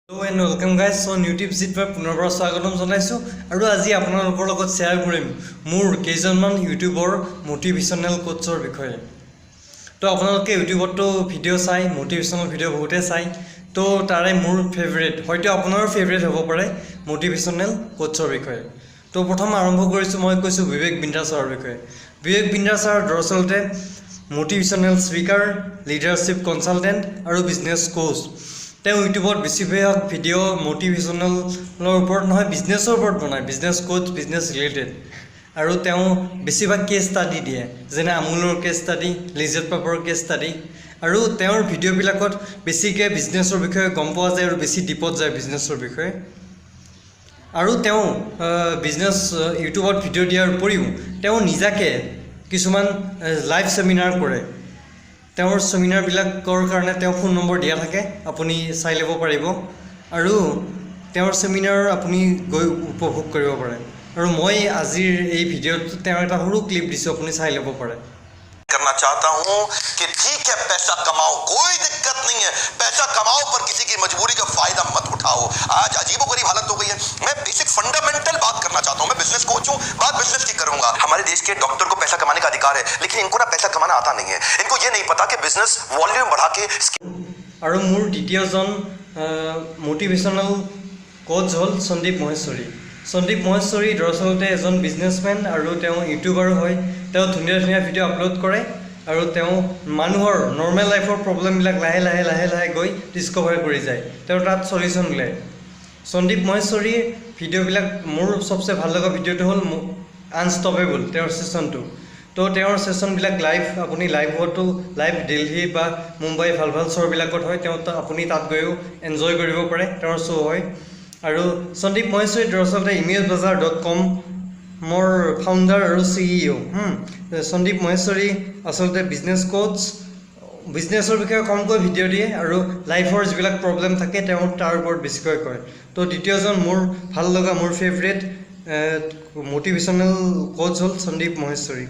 Hello and welcome guys. So YouTube channel পুনৰবাৰ স্বাগতম জনাইছো আৰু আজি আপোনালোকৰ লগত শেয়াৰ কৰিম মোৰ কেইজনমান ইউটিউবৰ মোটিভেশনাল কোচৰ বিষয়ে। তো আপোনালোকে ইউটিউবতো ভিডিও চাই মোটিভেশনাল ভিডিও বহুতে চাই তো তাৰে মোৰ ফেভাৰিট হয়তো আপোনাৰো ফেভাৰিট হ'ব পাৰে মোটিভেশনাল কোচৰ বিষয়ে। তো প্ৰথম আৰম্ভ কৰিছো মই কৈছো বিবেক বিন্দ্ৰা ছাৰৰ বিষয়ে। বিবেক বিন্দ্ৰা ছাৰ দৰাচলতে মোটিভেশনাল স্পিকাৰ, লিডাৰশিপ কনসালটেন্ট আৰু বিজনেছ কোচ। তেওঁ ইউটিউবত বেছিভাগ ভিডিও মোটিভেশনালৰ ওপৰত নহয় বিজনেছৰ ওপৰত বনায়, বিজনেছ কোচ, বিজনেছ ৰিলেটেড। আৰু তেওঁ বেছিভাগ কেছ ষ্টাডি দিয়ে, যেনে আমুলৰ কেছ ষ্টাডি, লিজেট পাপৰৰ কেছ ষ্টাডি। আৰু তেওঁৰ ভিডিঅ'বিলাকত বেছিকৈ বিজনেছৰ বিষয়ে গম পোৱা যায় আৰু বেছি ডিপত যায় বিজনেছৰ বিষয়ে। আৰু তেওঁ বিজনেছ ইউটিউবত ভিডিঅ' দিয়াৰ উপৰিও তেওঁ নিজাকৈ কিছুমান লাইভ ছেমিনাৰ কৰে। তেওঁৰ ছেমিনাৰবিলাকৰ কাৰণে তেওঁ ফোন নম্বৰ দিয়া থাকে, আপুনি চাই ল'ব পাৰিব আৰু তেওঁৰ ছেমিনাৰ আপুনি গৈ উপভোগ কৰিব পাৰে। আৰু মই আজিৰ এই ভিডিঅ'টোত তেওঁ এটা সৰু ক্লিপ দিছোঁ, আপুনি চাই ল'ব পাৰে। करना चाहता हूं कि ठीक है पैसा कमाओ, कोई दिक्कत नहीं है, पैसा कमाओ पर किसी की मजबूरी का फायदा मत उठाओ। आज अजीबोगरीब हालत हो गई है। मैं बेसिक फंडामेंटल बात करना चाहता हूं। मैं बिजनेस कोच हूं, बात बिजनेस की करूंगा। हमारे देश के डॉक्टर को पैसा कमाने का अधिकार है, लेकिन इनको ना पैसा कमाना आता नहीं है। इनको ये नहीं पता कि बिजनेस वॉल्यूम बढ़ा के আৰু মোৰ দ্বিতীয়জন মোটিভেশনাল কোচ হ'ল সন্দীপ মহেশ্বৰী। সন্দীপ মহেশ্বৰী দৰাচলতে এজন বিজনেছমেন আৰু তেওঁ ইউটিউবাৰো হয়। তেওঁ ধুনীয়া ধুনীয়া ভিডিঅ' আপলোড কৰে আৰু তেওঁ মানুহৰ নৰ্মেল লাইফৰ প্ৰব্লেমবিলাক লাহে লাহে লাহে লাহে গৈ ডিস্কভাৰ কৰি যায়, তেওঁ তাত চলিউশ্যন ওলায়। সন্দীপ মহেশ্বৰীৰ ভিডিঅ'বিলাক মোৰ চবচে ভাল লগা ভিডিঅ'টো হ'ল আনষ্টপেবল, তেওঁৰ ছেশ্যনটো। তো তেওঁৰ ছেশ্যনবিলাক লাইভ, আপুনি লাইভতো লাইভ দিল্লী বা মুম্বাই ভাল ভাল শ্ব'বিলাকত হয়, তেওঁ আপুনি তাত গৈও এনজয় কৰিব পাৰে, তেওঁৰ শ্ব' হয়। আৰু সন্দীপ মহেশ্বৰী দৰাচলতে imagebazar.com মোৰ ফাউণ্ডাৰ আৰু CEO। সন্দীপ মহেশ্বৰী আচলতে বিজনেছ কোচ, বিজনেছৰ বিষয়ে কমকৈ ভিডিঅ' দিয়ে আৰু লাইফৰ যিবিলাক প্ৰব্লেম থাকে তেওঁ তাৰ ওপৰত বেছিকৈ কয়। তো দ্বিতীয়জন মোৰ ভাল লগা, মোৰ ফেভৰেট মোটিভেশনাল কোচ হ'ল সন্দীপ মহেশ্বৰী।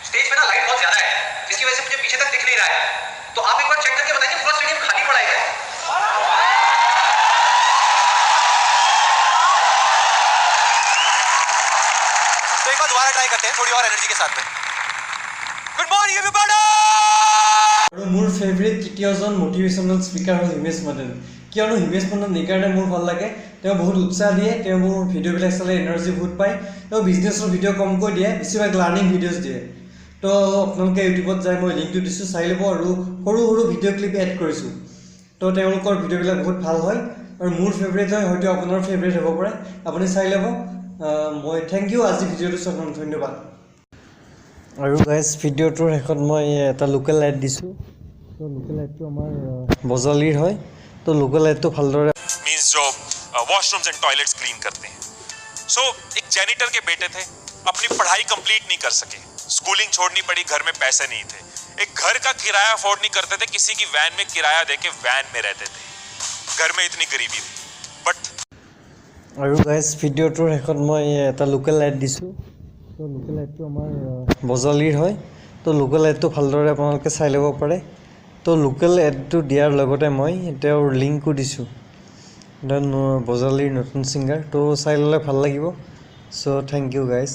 स्टेज पे ना लाइट बहुत ज्यादा है, जिसकी वजह से मुझे पीछे तक दिख नहीं रहा है। तो आप एक बार चेक करके बताइए पूरा स्टेडियम खाली पड़ा है क्या? तो एक बार दोबारा ट्राई करते हैं थोड़ी और एनर्जी के साथ में। Good morning everybody. আৰু মোৰ ফেভৰেট তৃতীয়জন মোটিভেশনাল স্পিকাৰ হ'ল হিমেশ মাদান। কিয়নো হিমেশ মাদান এইকাৰণে মোৰ ভাল লাগে, তেওঁ বহুত উৎসাহ দিয়ে, তেওঁ মোৰ ভিডিঅ'বিলাক চালে এনাৰ্জি বহুত পায়। তেওঁ বিজনেছৰ ভিডিঅ' কমকৈ দিয়ে, বেছিভাগ লাৰ্ণিং ভিডিঅ'জ দিয়ে। তো আপোনালোকে ইউটিউবত যাই মই লিংকটো দিছোঁ, চাই ল'ব। আৰু সৰু সৰু ভিডিঅ' ক্লিপ এড কৰিছোঁ, তো তেওঁলোকৰ ভিডিঅ'বিলাক বহুত ভাল হয় আৰু মোৰ ফেভৰেট হয়, হয়তো আপোনাৰ ফেভৰেট হ'ব পাৰে, আপুনি চাই ল'ব। মই থেংক ইউ আজি ভিডিঅ'টো চোৱাৰ কাৰণে, ধন্যবাদ। আৰু গাইজ ভিডিঅ'টোৰ শেষত মই এটা লোকেল লাইট দিছোঁ। তো লোকেল লাইটটো আমাৰ বজালীৰ হয়। তো লোকেল লাইটটো ভালদৰে मीन्स जो वॉशरूम्स एंड टॉयलेट्स क्लीन करते हैं। सो एक जैनिटर के बेटे थे, अपनी पढ़ाई कंप्लीट नहीं कर सके, स्कूलिंग छोड़नी पड़ी, घर में पैसे नहीं थे, एक घर का किराया अफोर्ड नहीं करते थे, किसी की वैन में किराया देके वैन में रहते थे, घर में इतनी गरीबी थी। बट আৰু গাইজ ভিডিঅ'টোৰ শেষত মই এটা লোকেল লাইট দিছোঁ। তো লোকেল লাইটটো আমাৰ বজালীৰ হয়। তো লোকেল লাইটটো ভালদৰে আপোনালোকে চাই ল'ব পাৰে। তো লোকেল এডটো দিয়াৰ লগতে মই তেওঁৰ লিংকো দিছোঁ, বজালীৰ নতুন ছিংগাৰ। তো চাই ল'লে ভাল লাগিব। চ' থেংক ইউ গাইজ।